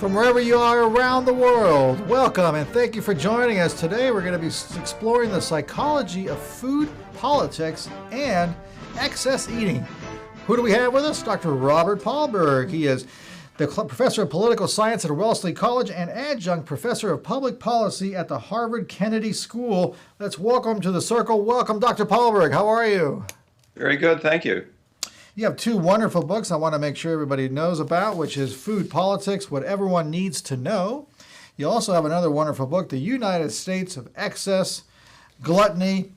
From wherever you are around the world, welcome and thank you for joining us. Today we're going to be exploring the psychology of food, politics, and excess eating. Who do we have with us? Dr. Robert Paulberg. He is the professor of political science at Wellesley College and adjunct professor of public policy at the Harvard Kennedy School. Let's welcome to the circle. Welcome, Dr. Paulberg. How are you? Very good, thank you. You have two wonderful books I want to make sure everybody knows about, which is Food Politics, What Everyone Needs to Know. You also have another wonderful book, The United States of Excess, Gluttony,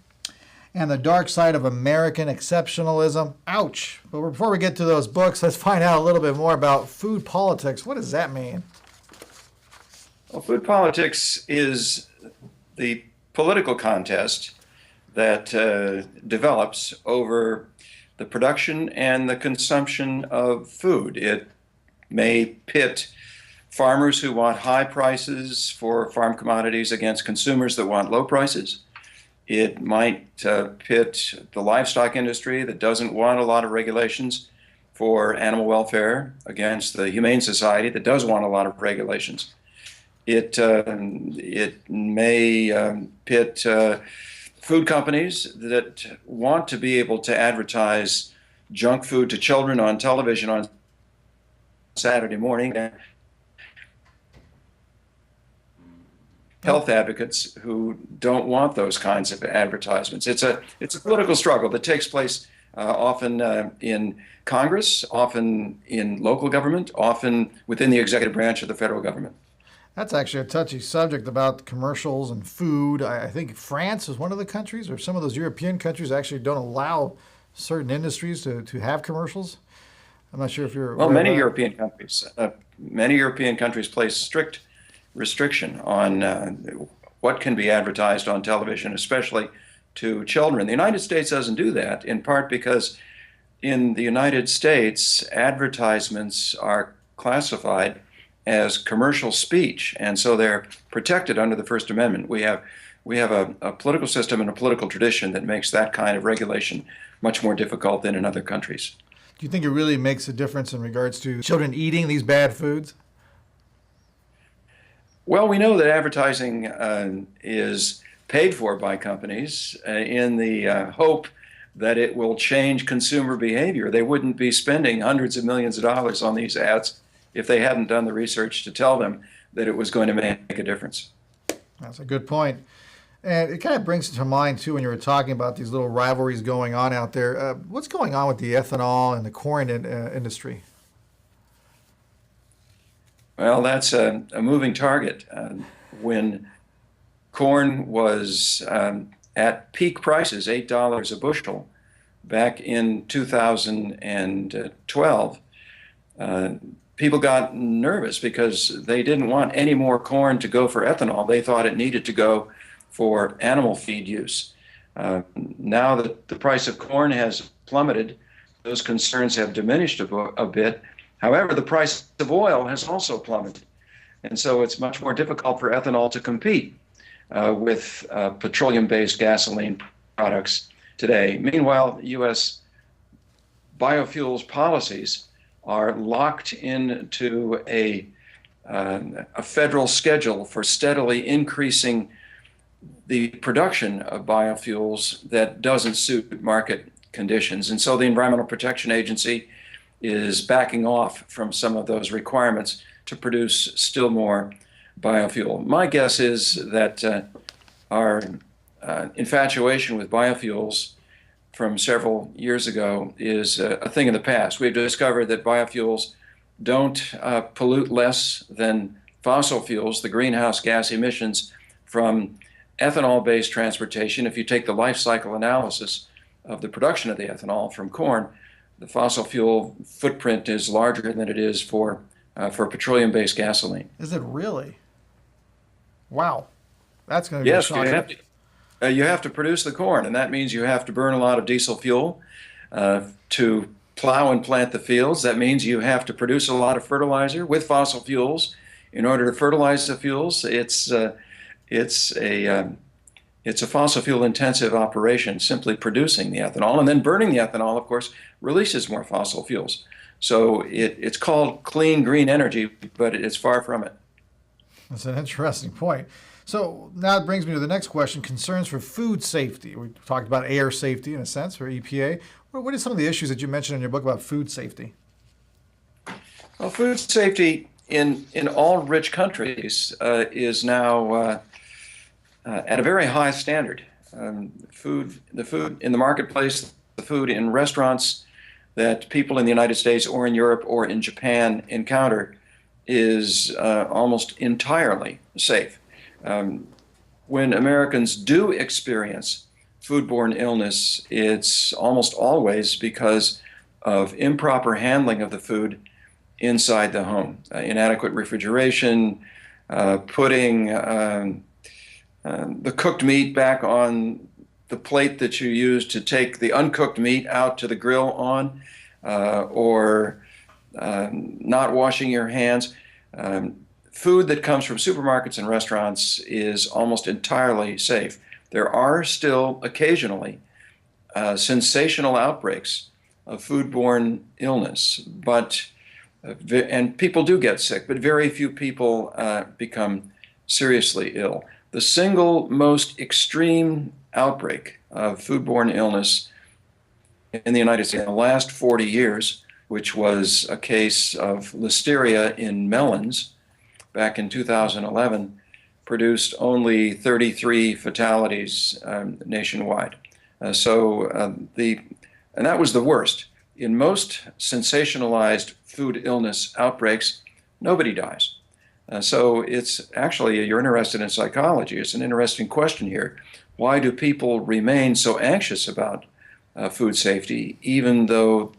and the Dark Side of American Exceptionalism. Ouch. But before we get to those books, let's find out a little bit more about food politics. What does that mean? Well, food politics is the political contest that develops over the production and the consumption of food. It may pit farmers who want high prices for farm commodities against consumers that want low prices. It might pit the livestock industry that doesn't want a lot of regulations for animal welfare against the Humane Society that does want a lot of regulations. It may pit food companies that want to be able to advertise junk food to children on television on Saturday morning. Health advocates who don't want those kinds of advertisements. It's a political struggle that takes place often in Congress, often in local government, often within the executive branch of the federal government. That's actually a touchy subject about commercials and food. I think France is one of the countries, or some of those European countries actually don't allow certain industries to have commercials. I'm not sure if you're... Well, many European countries place strict restriction on what can be advertised on television, especially to children. The United States doesn't do that, in part because in the United States, advertisements are classified as commercial speech, and so they're protected under the First Amendment. We have a political system and a political tradition that makes that kind of regulation much more difficult than in other countries. Do you think it really makes a difference in regards to children eating these bad foods? Well, we know that advertising is paid for by companies in the hope that it will change consumer behavior. They wouldn't be spending hundreds of millions of dollars on these ads if they hadn't done the research to tell them that it was going to make a difference. That's a good point. And it kind of brings to mind, too, when you were talking about these little rivalries going on out there. What's going on with the ethanol and the corn industry? Well, that's a moving target. When corn was at peak prices, $8 a bushel, back in 2012, people got nervous because they didn't want any more corn to go for ethanol. They thought it needed to go for animal feed use. Now that the price of corn has plummeted, those concerns have diminished a bit. However, the price of oil has also plummeted. And so it's much more difficult for ethanol to compete with petroleum-based gasoline products today. Meanwhile, U.S. biofuels policies are locked into a federal schedule for steadily increasing the production of biofuels that doesn't suit market conditions. And so the Environmental Protection Agency is backing off from some of those requirements to produce still more biofuel. My guess is that our infatuation with biofuels from several years ago is a thing of the past. We've discovered that biofuels don't pollute less than fossil fuels. The greenhouse gas emissions from ethanol-based transportation, if you take the life cycle analysis of the production of the ethanol from corn, the fossil fuel footprint is larger than it is for petroleum-based gasoline. Is it really? Wow. That's going to be shocking. Yes, you have to produce the corn, and that means you have to burn a lot of diesel fuel to plow and plant the fields. That means you have to produce a lot of fertilizer with fossil fuels in order to fertilize the fields. It's a fossil fuel intensive operation, simply producing the ethanol, and then burning the ethanol, of course, releases more fossil fuels. So it's called clean green energy, but it's far from it. That's an interesting point. So now it brings me to the next question, concerns for food safety. We talked about air safety in a sense, for EPA. What are some of the issues that you mentioned in your book about food safety? Well, food safety in all rich countries is now at a very high standard. The food in the marketplace, the food in restaurants that people in the United States or in Europe or in Japan encounter is almost entirely safe. When Americans do experience foodborne illness, it's almost always because of improper handling of the food inside the home, inadequate refrigeration, putting the cooked meat back on the plate that you use to take the uncooked meat out to the grill on, or not washing your hands. Food that comes from supermarkets and restaurants is almost entirely safe. There are still occasionally sensational outbreaks of foodborne illness, and people do get sick, but very few people become seriously ill. The single most extreme outbreak of foodborne illness in the United States in the last 40 years, which was a case of listeria in melons back in 2011, produced only 33 fatalities nationwide. And that was the worst. In most sensationalized food illness outbreaks, nobody dies. So it's actually, you're interested in psychology. It's an interesting question here. Why do people remain so anxious about food safety, even though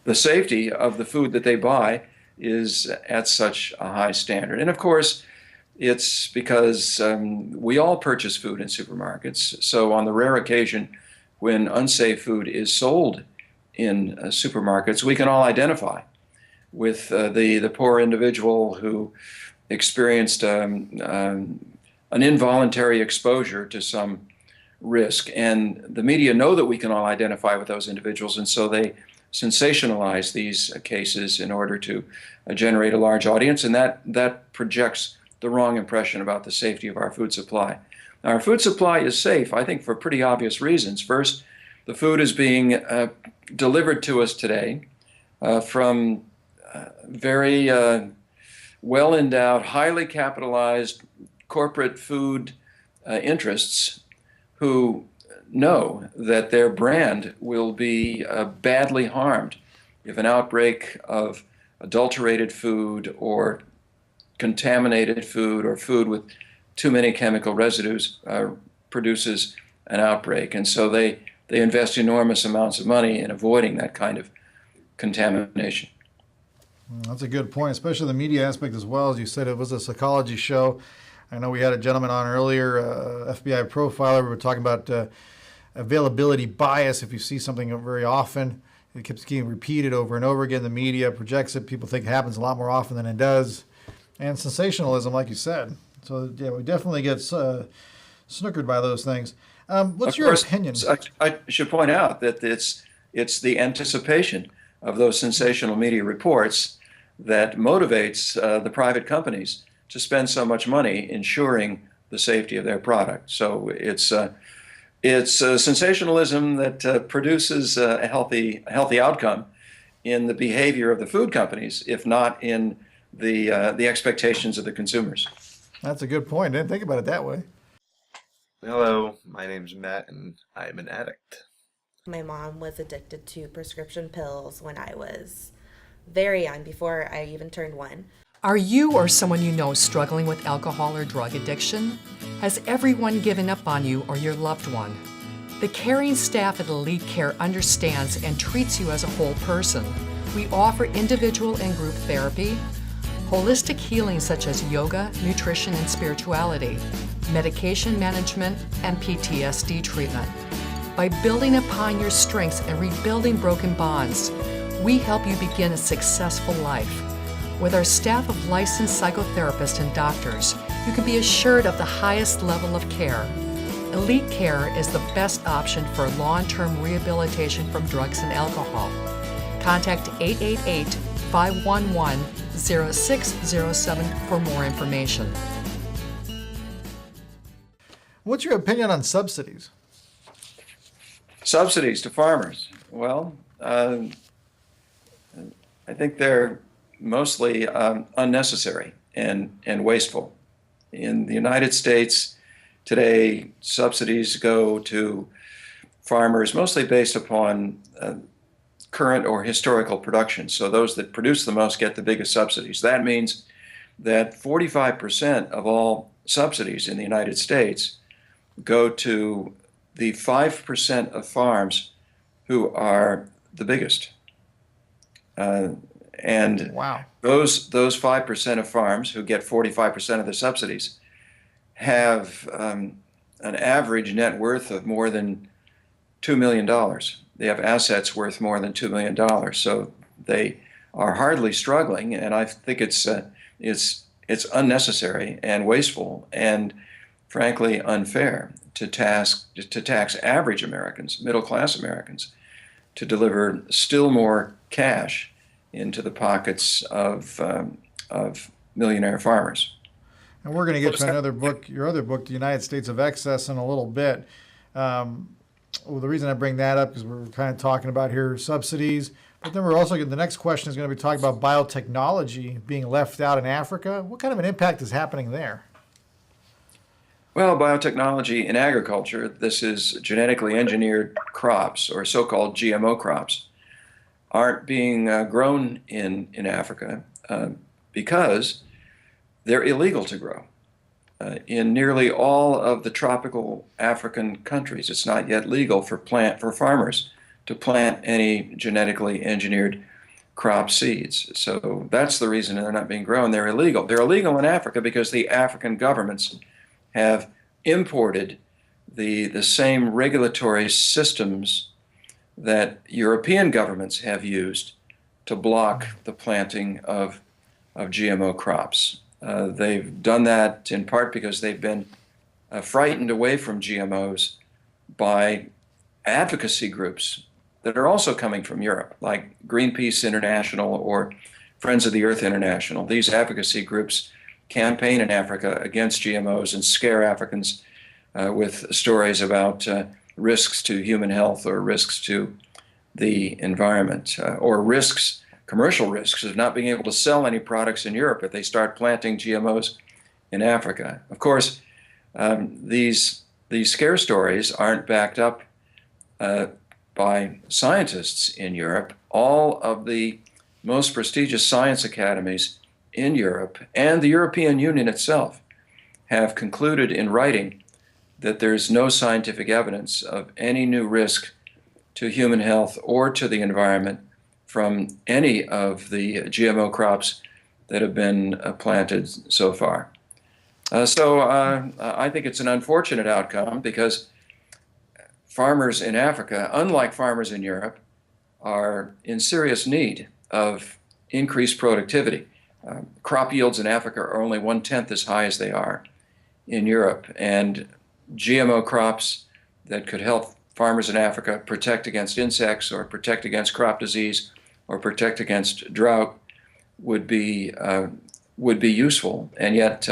the safety of the food that they buy is at such a high standard? And of course, it's because we all purchase food in supermarkets. So on the rare occasion when unsafe food is sold in supermarkets, we can all identify with the poor individual who experienced an involuntary exposure to some risk. And the media know that we can all identify with those individuals, and so they sensationalize these cases in order to generate a large audience, and that projects the wrong impression about the safety of our food supply. Now, our food supply is safe, I think, for pretty obvious reasons. First, the food is being delivered to us today from very well-endowed, highly capitalized corporate food interests who know that their brand will be badly harmed if an outbreak of adulterated food or contaminated food or food with too many chemical residues produces an outbreak. And so they invest enormous amounts of money in avoiding that kind of contamination. That's a good point, especially the media aspect as well. As you said, it was a psychology show. I know we had a gentleman on earlier, FBI profiler. We were talking about availability bias. If you see something very often, it keeps getting repeated over and over again. The media projects it. People think it happens a lot more often than it does. And sensationalism, like you said. So, yeah, we definitely get snookered by those things. What's your opinion? I should point out that it's the anticipation of those sensational media reports that motivates the private companies to spend so much money ensuring the safety of their product. So it's sensationalism that produces a healthy outcome in the behavior of the food companies, if not in the expectations of the consumers. That's a good point. I didn't think about it that way. Hello, my name's Matt, and I'm an addict. My mom was addicted to prescription pills when I was very young, before I even turned 1. Are you or someone you know struggling with alcohol or drug addiction? Has everyone given up on you or your loved one? The caring staff at Elite Care understands and treats you as a whole person. We offer individual and group therapy, holistic healing such as yoga, nutrition, and spirituality, medication management, and PTSD treatment. By building upon your strengths and rebuilding broken bonds, we help you begin a successful life. With our staff of licensed psychotherapists and doctors, you can be assured of the highest level of care. Elite Care is the best option for long-term rehabilitation from drugs and alcohol. Contact 888-511-0607 for more information. What's your opinion on subsidies? Subsidies to farmers. Well, I think they're mostly unnecessary and wasteful. In the United States today, subsidies go to farmers mostly based upon current or historical production. So those that produce the most get the biggest subsidies. That means that 45% of all subsidies in the United States go to the 5% of farms who are the biggest. And Wow. those 5% of farms who get 45% of the subsidies have an average net worth of more than $2 million. They have assets worth more than $2 million. So they are hardly struggling, and I think it's unnecessary and wasteful and frankly unfair to tax average Americans, middle-class Americans, to deliver still more cash into the pockets of millionaire farmers. And we're going to get to another book, your other book, The United States of Excess, in a little bit. Well, the reason I bring that up is we're kind of talking about here subsidies, but then we're also, the next question is going to be talking about biotechnology being left out in Africa. What kind of an impact is happening there? Well, biotechnology in agriculture, this is genetically engineered crops, or so-called GMO crops, aren't being grown in Africa because they're illegal to grow. In nearly all of the tropical African countries, it's not yet legal for farmers to plant any genetically engineered crop seeds. So that's the reason they're not being grown. They're illegal. They're illegal in Africa because the African governments have imported the same regulatory systems that European governments have used to block the planting of GMO crops. They've done that in part because they've been frightened away from GMOs by advocacy groups that are also coming from Europe, like Greenpeace International or Friends of the Earth International. These advocacy groups campaign in Africa against GMOs and scare Africans with stories about risks to human health or risks to the environment or risks, commercial risks of not being able to sell any products in Europe if they start planting GMOs in Africa. Of course, these scare stories aren't backed up by scientists in Europe. All of the most prestigious science academies in Europe and the European Union itself have concluded in writing that there's no scientific evidence of any new risk to human health or to the environment from any of the GMO crops that have been planted so far. So I think it's an unfortunate outcome because farmers in Africa, unlike farmers in Europe, are in serious need of increased productivity. Crop yields in Africa are only 1/10 as high as they are in Europe, and GMO crops that could help farmers in Africa protect against insects or protect against crop disease or protect against drought would be useful. And yet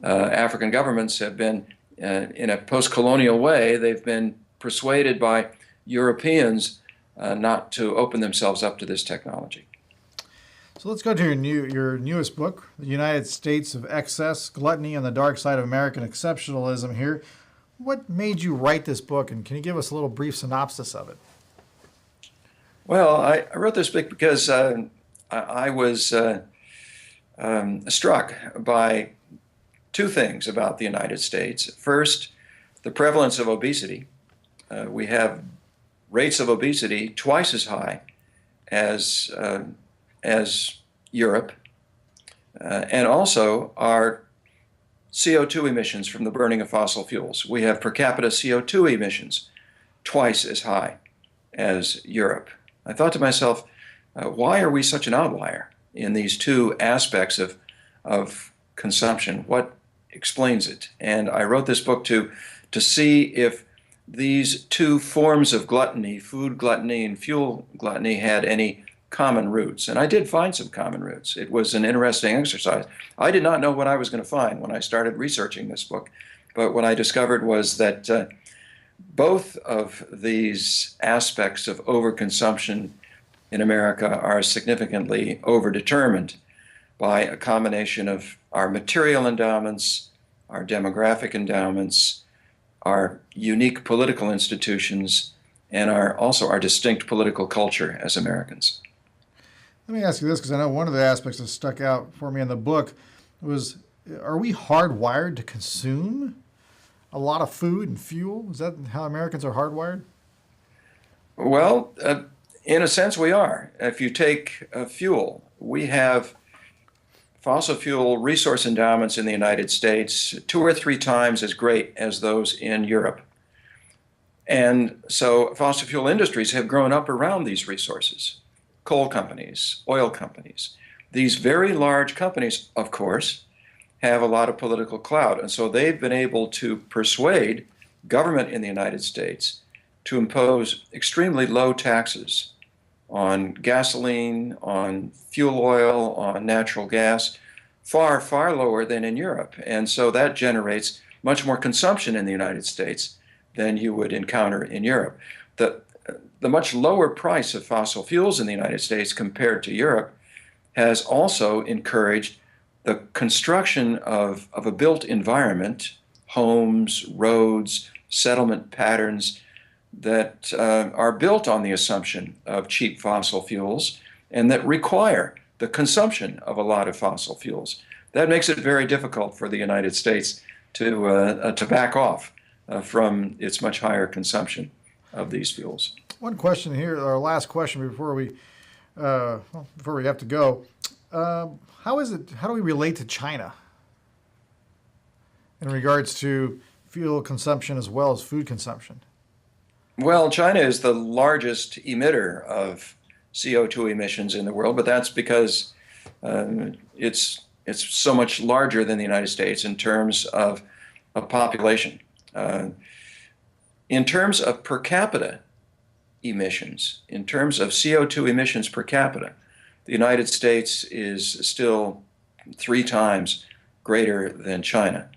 African governments have been, in a post-colonial way, they've been persuaded by Europeans not to open themselves up to this technology. So let's go to your newest book, The United States of Excess, Gluttony and the Dark Side of American Exceptionalism here. What made you write this book, and can you give us a little brief synopsis of it? Well, I wrote this book because I was struck by two things about the United States. First, the prevalence of obesity. We have rates of obesity twice as high as Europe, and also our CO2 emissions from the burning of fossil fuels. We have per capita CO2 emissions twice as high as Europe. I thought to myself, why are we such an outlier in these two aspects of consumption? What explains it? And I wrote this book to see if these two forms of gluttony, food gluttony and fuel gluttony, had any common roots. And I did find some common roots. It was an interesting exercise. I did not know what I was going to find when I started researching this book, but what I discovered was that both of these aspects of overconsumption in America are significantly overdetermined by a combination of our material endowments, our demographic endowments, our unique political institutions, and also our distinct political culture as Americans. Let me ask you this, because I know one of the aspects that stuck out for me in the book was, are we hardwired to consume a lot of food and fuel? Is that how Americans are hardwired? Well, in a sense, we are. If you take fuel, we have fossil fuel resource endowments in the United States 2 or 3 times as great as those in Europe. And so fossil fuel industries have grown up around these resources. Coal companies, oil companies. These very large companies, of course, have a lot of political clout. And so they've been able to persuade government in the United States to impose extremely low taxes on gasoline, on fuel oil, on natural gas, far, far lower than in Europe. And so that generates much more consumption in the United States than you would encounter in Europe. The much lower price of fossil fuels in the United States compared to Europe has also encouraged the construction of a built environment, homes, roads, settlement patterns, that are built on the assumption of cheap fossil fuels and that require the consumption of a lot of fossil fuels. That makes it very difficult for the United States to back off from its much higher consumption of these fuels. One question here, our last question before we have to go. How do we relate to China in regards to fuel consumption as well as food consumption? Well, China is the largest emitter of CO2 emissions in the world, but that's because it's so much larger than the United States in terms of population. In terms of per capita emissions, in terms of CO2 emissions per capita, the United States is still 3 times greater than China.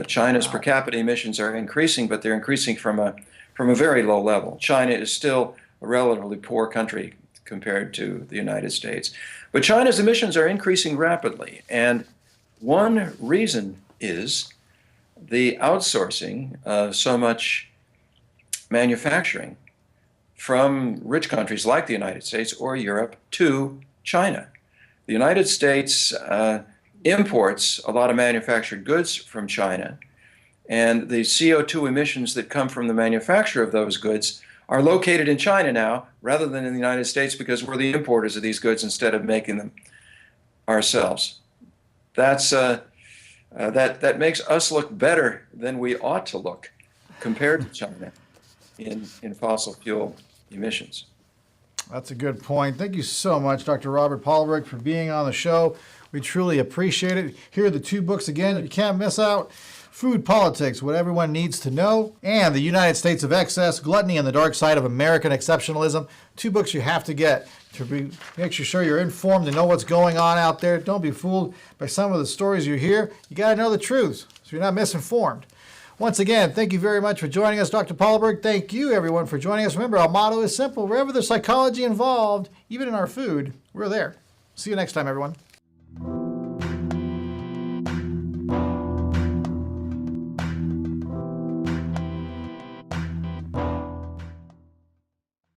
China's per capita emissions are increasing, but they're increasing from a very low level. China is still a relatively poor country compared to the United States. But China's emissions are increasing rapidly, and one reason is the outsourcing of so much manufacturing from rich countries like the United States or Europe to China. The United States imports a lot of manufactured goods from China, and the CO2 emissions that come from the manufacture of those goods are located in China now rather than in the United States because we're the importers of these goods instead of making them ourselves. That makes us look better than we ought to look compared to China in fossil fuel emissions. That's a good point. Thank you so much, Dr. Robert Paulberg, for being on the show. We truly appreciate it. Here are the 2 books again you can't miss out. Food Politics, What Everyone Needs to Know, and The United States of Excess, Gluttony and the Dark Side of American Exceptionalism. 2 books you have to get to make sure you're informed and know what's going on out there. Don't be fooled by some of the stories you hear. You got to know the truth so you're not misinformed. Once again, thank you very much for joining us, Dr. Paulberg. Thank you, everyone, for joining us. Remember, our motto is simple. Wherever there's psychology involved, even in our food, we're there. See you next time, everyone.